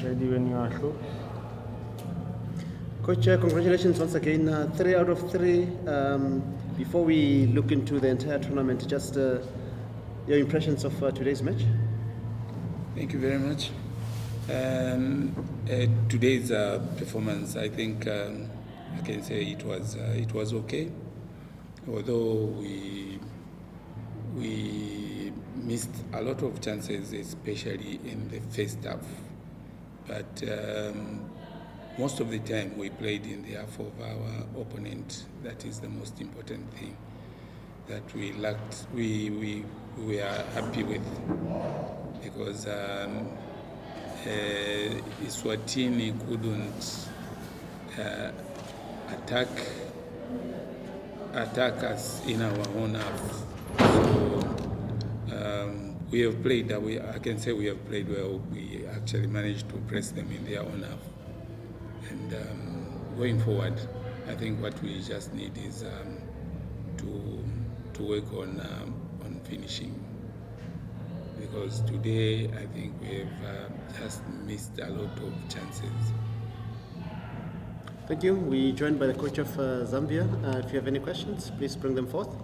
Ready when you are, sure. Coach, congratulations once again. 3 out of 3. Before we look into the entire tournament, just your impressions of today's match? Thank you very much. Today's performance, I think I can say it was okay, although we missed a lot of chances, especially in the first half. But most of the time we played in the half of our opponent. That is the most important thing that we lacked. We are happy with, because Eswatini couldn't attack us in our own half. So we have played. I can say we have played well. We actually managed to press them in their own half. And going forward, I think what we just need is to work on finishing. Because today, I think we have just missed a lot of chances. Thank you. We're joined by the coach of Zambia. If you have any questions, please bring them forth.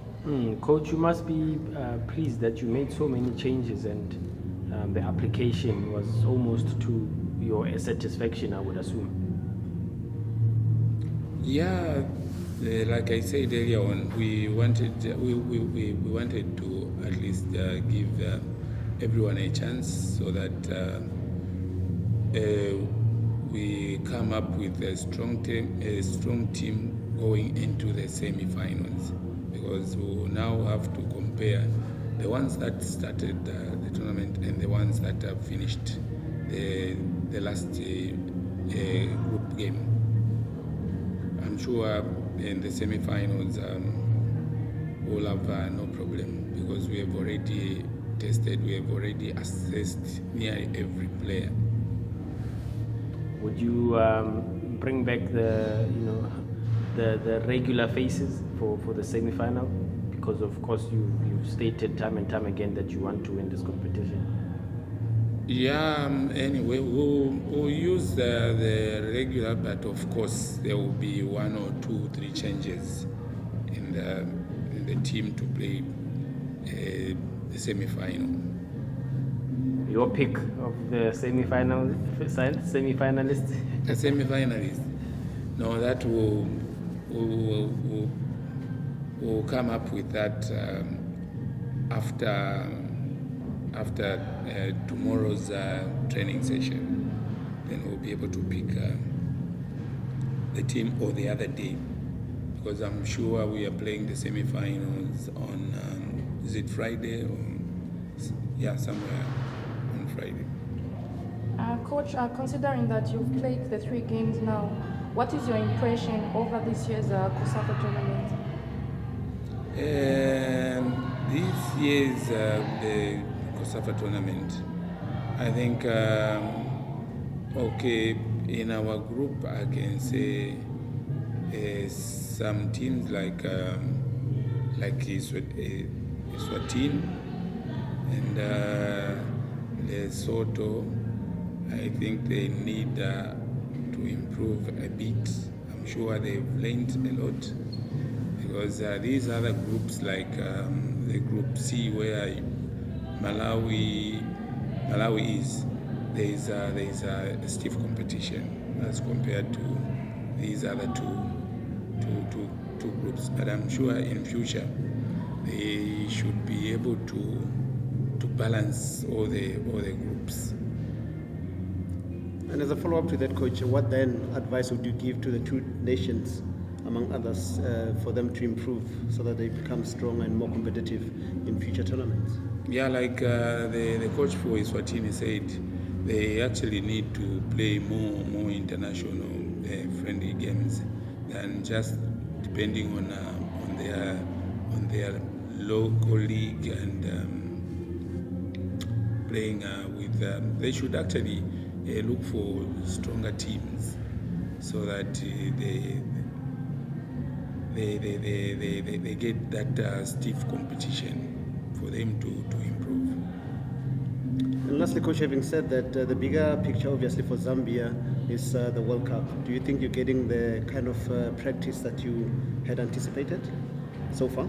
Coach, you must be pleased that you made so many changes, and the application was almost to your satisfaction, I would assume. Yeah, like I said earlier on, we wanted to at least give everyone a chance, so that we come up with a strong team going into the semi-finals, because we will now have to compare the ones that started the tournament and the ones that have finished the last group game. I'm sure in the semi-finals we'll have no problem, because we have already tested, we have already assessed nearly every player. Would you bring back the regular faces for the semi-final? Because of course you've stated time and time again that you want to win this competition. Yeah, anyway, we'll use the regular, but of course there will be 1 or 2, 3 changes in the team to play the semi-final. Your pick of the semi-finalists? The semi-finalists? No, that we'll come up with that after tomorrow's training session. Then we'll be able to pick the team or the other day, because I'm sure we are playing the semi-finals on is it Friday or somewhere on Friday. Coach, considering that you've played the 3 games now, what is your impression over this year's COSAFA tournament? This year's the COSAFA tournament, I think, okay, in our group I can say some teams like Eswatini and Lesotho, I think they need to improve a bit. I'm sure they've learned a lot, because these other groups like the Group C, where Malawi is, there is a stiff competition as compared to these other two groups. But I'm sure in future they should be able to balance all the groups. And as a follow-up to that, coach, what then advice would you give to the 2 nations, among others, for them to improve so that they become stronger and more competitive in future tournaments? Yeah, like the coach for Eswatini said, they actually need to play more international friendly games than just depending on their local league and playing with. They should actually look for stronger teams, so that they get that stiff competition for them to improve. And lastly, Coach, having said that, the bigger picture obviously for Zambia is the World Cup. Do you think you're getting the kind of practice that you had anticipated so far?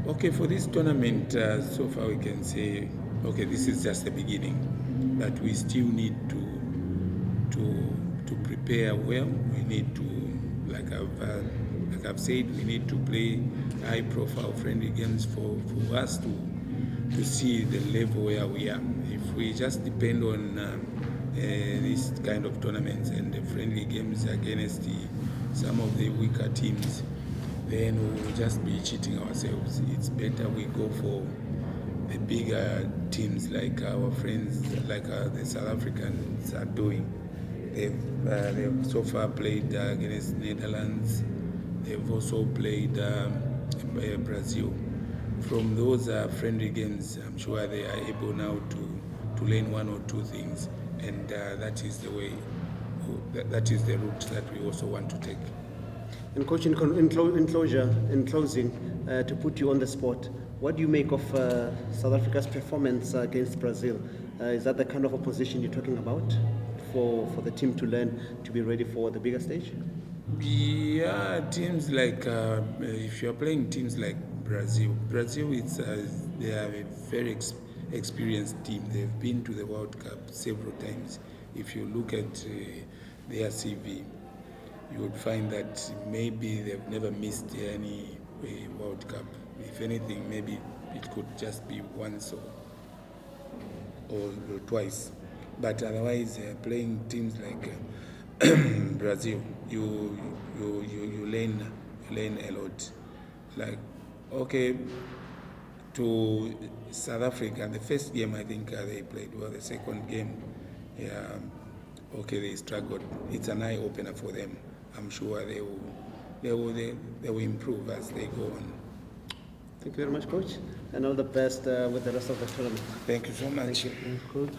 Okay, for this tournament, so far we can say, okay, this is just the beginning, but we still need to prepare well. We need to, like I've said, we need to play high-profile friendly games for us to see the level where we are. If we just depend on this kind of tournaments and the friendly games against some of the weaker teams, then we will just be cheating ourselves. It's better we go for the bigger teams like our friends, like the South Africans are doing. They've so far played against Netherlands. They've also played Brazil. From those friendly games, I'm sure they are able now to learn one or two things, and that is the way, that is the route that we also want to take. And Coach, in closing, to put you on the spot, what do you make of South Africa's performance against Brazil? Is that the kind of opposition you're talking about for the team to learn to be ready for the bigger stage? Yeah, teams like, if you're playing teams like Brazil, it's, they are a very experienced team. They've been to the World Cup several times. If you look at their CV, you would find that maybe they've never missed any World Cup. If anything, maybe it could just be once or twice. But otherwise, playing teams like Brazil, you learn a lot. Like, okay, to South Africa, the first game I think they played well. The second game, yeah, okay, they struggled. It's an eye opener for them. I'm sure they will improve as they go on. Thank you very much, Coach, and all the best with the rest of the tournament. Thank you so much. Good.